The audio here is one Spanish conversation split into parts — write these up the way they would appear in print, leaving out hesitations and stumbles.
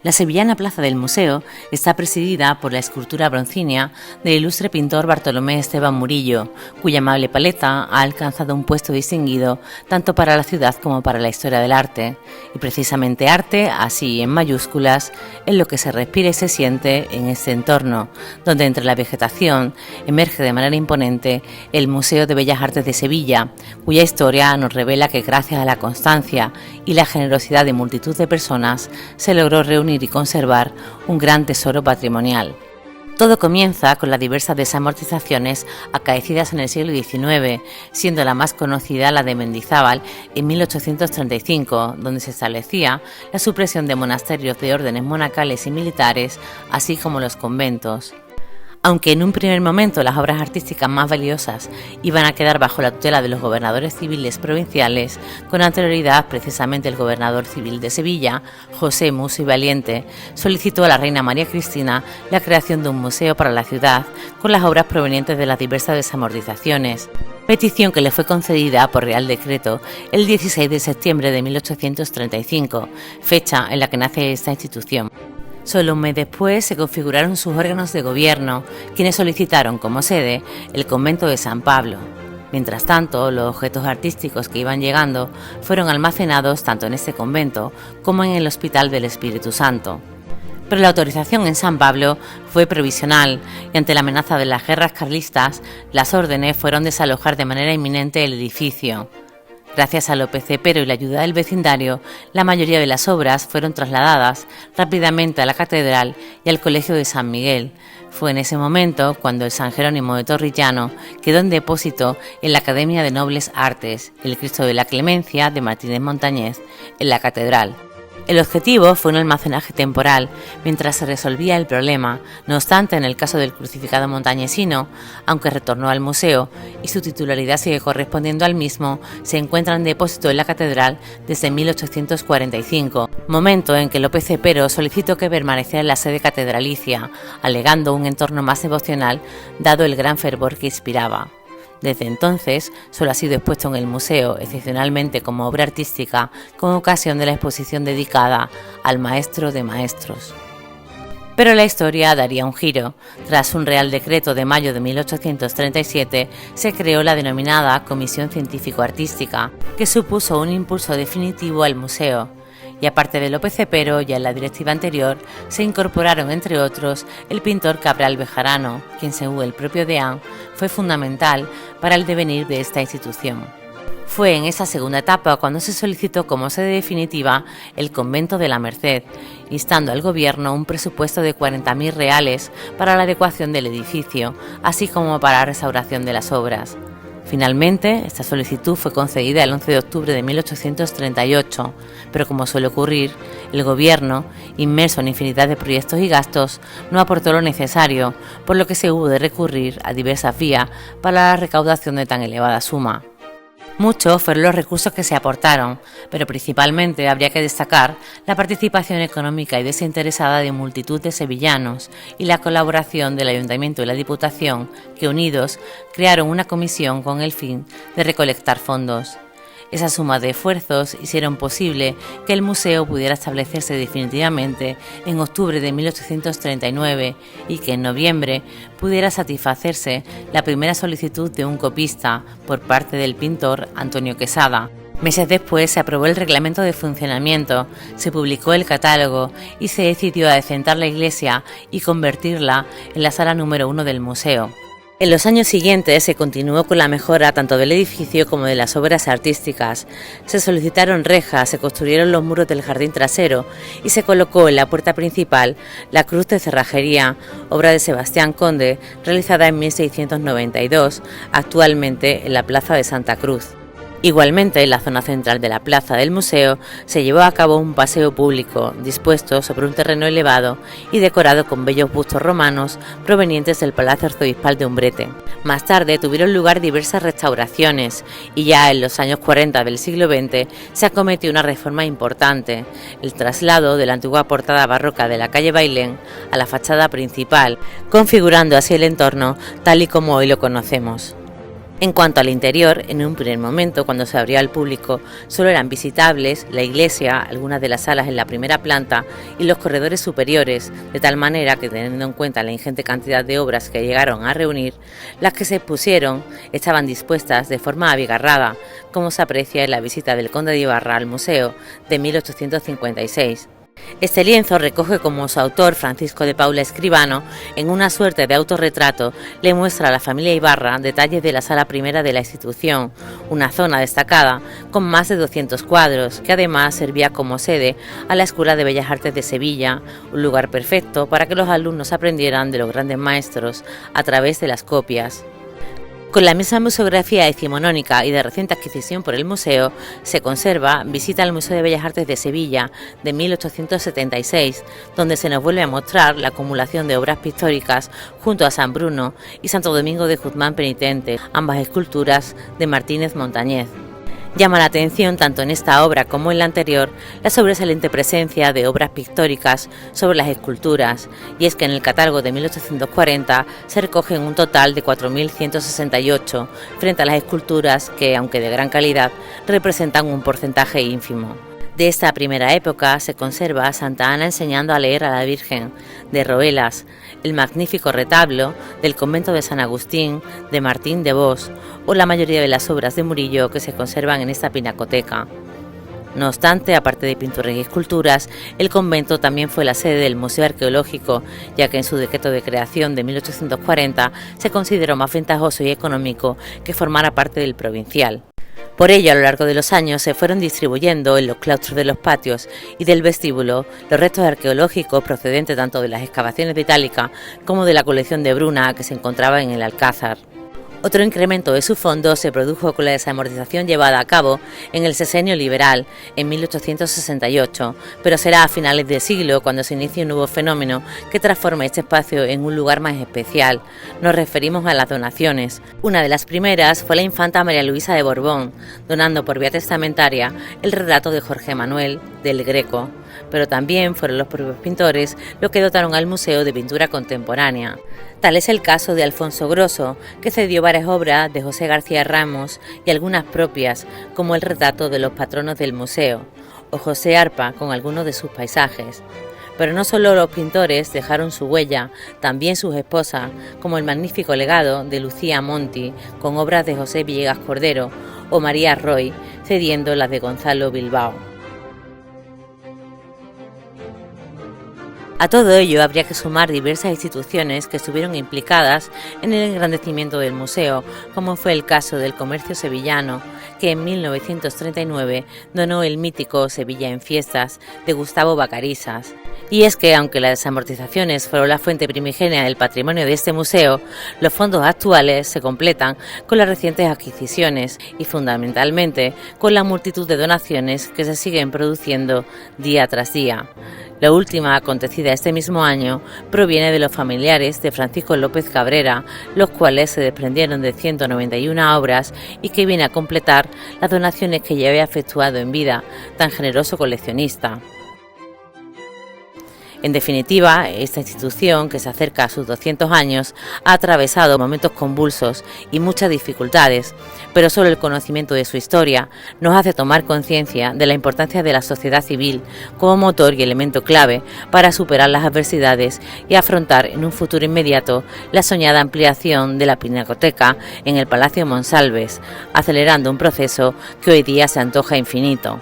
La sevillana plaza del museo está presidida por la escultura broncínea del ilustre pintor Bartolomé Esteban Murillo, cuya amable paleta ha alcanzado un puesto distinguido tanto para la ciudad como para la historia del arte, y precisamente arte, así en mayúsculas, es lo que se respira y se siente en este entorno, donde entre la vegetación emerge de manera imponente el Museo de Bellas Artes de Sevilla, cuya historia nos revela que gracias a la constancia y la generosidad de multitud de personas se logró reunir y conservar un gran tesoro patrimonial. Todo comienza con las diversas desamortizaciones acaecidas en el siglo XIX, siendo la más conocida la de Mendizábal en 1835, donde se establecía la supresión de monasterios de órdenes monacales y militares, así como los conventos. Aunque en un primer momento las obras artísticas más valiosas iban a quedar bajo la tutela de los gobernadores civiles provinciales, con anterioridad precisamente el gobernador civil de Sevilla, José Musso y Valiente, solicitó a la reina María Cristina la creación de un museo para la ciudad con las obras provenientes de las diversas desamortizaciones, petición que le fue concedida por Real Decreto el 16 de septiembre de 1835, fecha en la que nace esta institución. Solo un mes después se configuraron sus órganos de gobierno, quienes solicitaron como sede el convento de San Pablo. Mientras tanto, los objetos artísticos que iban llegando fueron almacenados tanto en este convento como en el Hospital del Espíritu Santo. Pero la autorización en San Pablo fue provisional y ante la amenaza de las guerras carlistas, las órdenes fueron desalojar de manera inminente el edificio. Gracias a López Cepero y la ayuda del vecindario, la mayoría de las obras fueron trasladadas rápidamente a la catedral y al Colegio de San Miguel. Fue en ese momento cuando el San Jerónimo de Torrillano quedó en depósito en la Academia de Nobles Artes, el Cristo de la Clemencia de Martínez Montañez, en la catedral. El objetivo fue un almacenaje temporal mientras se resolvía el problema. No obstante, en el caso del crucificado montañesino, aunque retornó al museo y su titularidad sigue correspondiendo al mismo, se encuentra en depósito en la catedral desde 1845, momento en que López Cepero solicitó que permaneciera en la sede catedralicia, alegando un entorno más devocional dado el gran fervor que inspiraba. Desde entonces, solo ha sido expuesto en el museo, excepcionalmente como obra artística, con ocasión de la exposición dedicada al maestro de maestros. Pero la historia daría un giro. Tras un Real Decreto de mayo de 1837, se creó la denominada Comisión Científico-Artística, que supuso un impulso definitivo al museo. Y aparte de López Cepero, ya en la directiva anterior, se incorporaron entre otros el pintor Cabral Bejarano, quien según el propio Deán fue fundamental para el devenir de esta institución. Fue en esa segunda etapa cuando se solicitó como sede definitiva el convento de la Merced, instando al gobierno un presupuesto de 40.000 reales para la adecuación del edificio, así como para la restauración de las obras. Finalmente, esta solicitud fue concedida el 11 de octubre de 1838, pero como suele ocurrir, el gobierno, inmerso en infinidad de proyectos y gastos, no aportó lo necesario, por lo que se hubo de recurrir a diversas vías para la recaudación de tan elevada suma. Muchos fueron los recursos que se aportaron, pero principalmente habría que destacar la participación económica y desinteresada de multitud de sevillanos y la colaboración del Ayuntamiento y la Diputación, que unidos crearon una comisión con el fin de recolectar fondos. Esa suma de esfuerzos hicieron posible que el museo pudiera establecerse definitivamente en octubre de 1839 y que en noviembre pudiera satisfacerse la primera solicitud de un copista por parte del pintor Antonio Quesada. Meses después se aprobó el reglamento de funcionamiento, se publicó el catálogo y se decidió adecentar la iglesia y convertirla en la sala número 1 del museo. En los años siguientes se continuó con la mejora tanto del edificio como de las obras artísticas. Se solicitaron rejas, se construyeron los muros del jardín trasero y se colocó en la puerta principal la cruz de cerrajería, obra de Sebastián Conde, realizada en 1692, actualmente en la plaza de Santa Cruz. Igualmente, en la zona central de la plaza del museo se llevó a cabo un paseo público dispuesto sobre un terreno elevado y decorado con bellos bustos romanos provenientes del Palacio Arzobispal de Umbrete. Más tarde tuvieron lugar diversas restauraciones y ya en los años 40 del siglo XX se acometió una reforma importante, el traslado de la antigua portada barroca de la calle Bailén a la fachada principal, configurando así el entorno tal y como hoy lo conocemos. En cuanto al interior, en un primer momento, cuando se abrió al público, solo eran visitables la iglesia, algunas de las salas en la primera planta y los corredores superiores, de tal manera que, teniendo en cuenta la ingente cantidad de obras que llegaron a reunir, las que se expusieron estaban dispuestas de forma abigarrada, como se aprecia en la visita del conde de Ibarra al museo de 1856. Este lienzo recoge como su autor, Francisco de Paula Escribano, en una suerte de autorretrato, le muestra a la familia Ibarra detalles de la sala primera de la institución, una zona destacada con más de 200 cuadros, que además servía como sede a la Escuela de Bellas Artes de Sevilla, un lugar perfecto para que los alumnos aprendieran de los grandes maestros a través de las copias. Con la misma museografía decimonónica y de reciente adquisición por el museo, se conserva Visita al Museo de Bellas Artes de Sevilla de 1876, donde se nos vuelve a mostrar la acumulación de obras pictóricas junto a San Bruno y Santo Domingo de Guzmán Penitente, ambas esculturas de Martínez Montañez. Llama la atención, tanto en esta obra como en la anterior, la sobresaliente presencia de obras pictóricas sobre las esculturas, y es que en el catálogo de 1840 se recogen un total de 4.168, frente a las esculturas que, aunque de gran calidad, representan un porcentaje ínfimo. De esta primera época se conserva a Santa Ana enseñando a leer a la Virgen, de Roelas, el magnífico retablo del convento de San Agustín, de Martín de Vos, o la mayoría de las obras de Murillo que se conservan en esta pinacoteca. No obstante, aparte de pinturas y esculturas, el convento también fue la sede del Museo Arqueológico, ya que en su decreto de creación de 1840 se consideró más ventajoso y económico que formara parte del provincial. Por ello, a lo largo de los años se fueron distribuyendo en los claustros de los patios y del vestíbulo los restos arqueológicos procedentes tanto de las excavaciones de Itálica como de la colección de Bruna que se encontraba en el Alcázar. Otro incremento de su fondo se produjo con la desamortización llevada a cabo en el sexenio liberal en 1868, pero será a finales del siglo cuando se inicie un nuevo fenómeno que transforme este espacio en un lugar más especial. Nos referimos a las donaciones. Una de las primeras fue la infanta María Luisa de Borbón, donando por vía testamentaria el retrato de Jorge Manuel del Greco, pero también fueron los propios pintores los que dotaron al Museo de Pintura Contemporánea. Tal es el caso de Alfonso Grosso, que cedió varias obras de José García Ramos y algunas propias, como el retrato de los patronos del museo, o José Arpa con algunos de sus paisajes. Pero no solo los pintores dejaron su huella, también sus esposas, como el magnífico legado de Lucía Monti, con obras de José Villegas Cordero, o María Roy, cediendo las de Gonzalo Bilbao. A todo ello habría que sumar diversas instituciones que estuvieron implicadas en el engrandecimiento del museo, como fue el caso del comercio sevillano, que en 1939 donó el mítico Sevilla en Fiestas de Gustavo Vacarisas. Y es que, aunque las desamortizaciones fueron la fuente primigenia del patrimonio de este museo, los fondos actuales se completan con las recientes adquisiciones y, fundamentalmente, con la multitud de donaciones que se siguen produciendo día tras día. La última, acontecida este mismo año, proviene de los familiares de Francisco López Cabrera, los cuales se desprendieron de 191 obras y que viene a completar las donaciones que ya había efectuado en vida tan generoso coleccionista. En definitiva, esta institución, que se acerca a sus 200 años, ha atravesado momentos convulsos y muchas dificultades, pero solo el conocimiento de su historia nos hace tomar conciencia de la importancia de la sociedad civil como motor y elemento clave para superar las adversidades y afrontar en un futuro inmediato la soñada ampliación de la pinacoteca en el Palacio Monsalves, acelerando un proceso que hoy día se antoja infinito.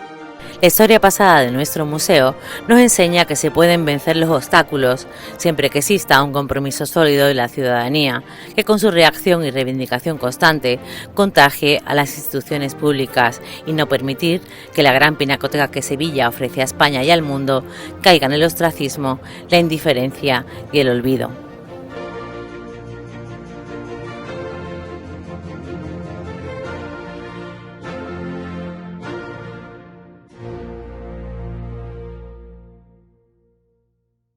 La historia pasada de nuestro museo nos enseña que se pueden vencer los obstáculos siempre que exista un compromiso sólido de la ciudadanía, que con su reacción y reivindicación constante contagie a las instituciones públicas y no permitir que la gran pinacoteca que Sevilla ofrece a España y al mundo caiga en el ostracismo, la indiferencia y el olvido.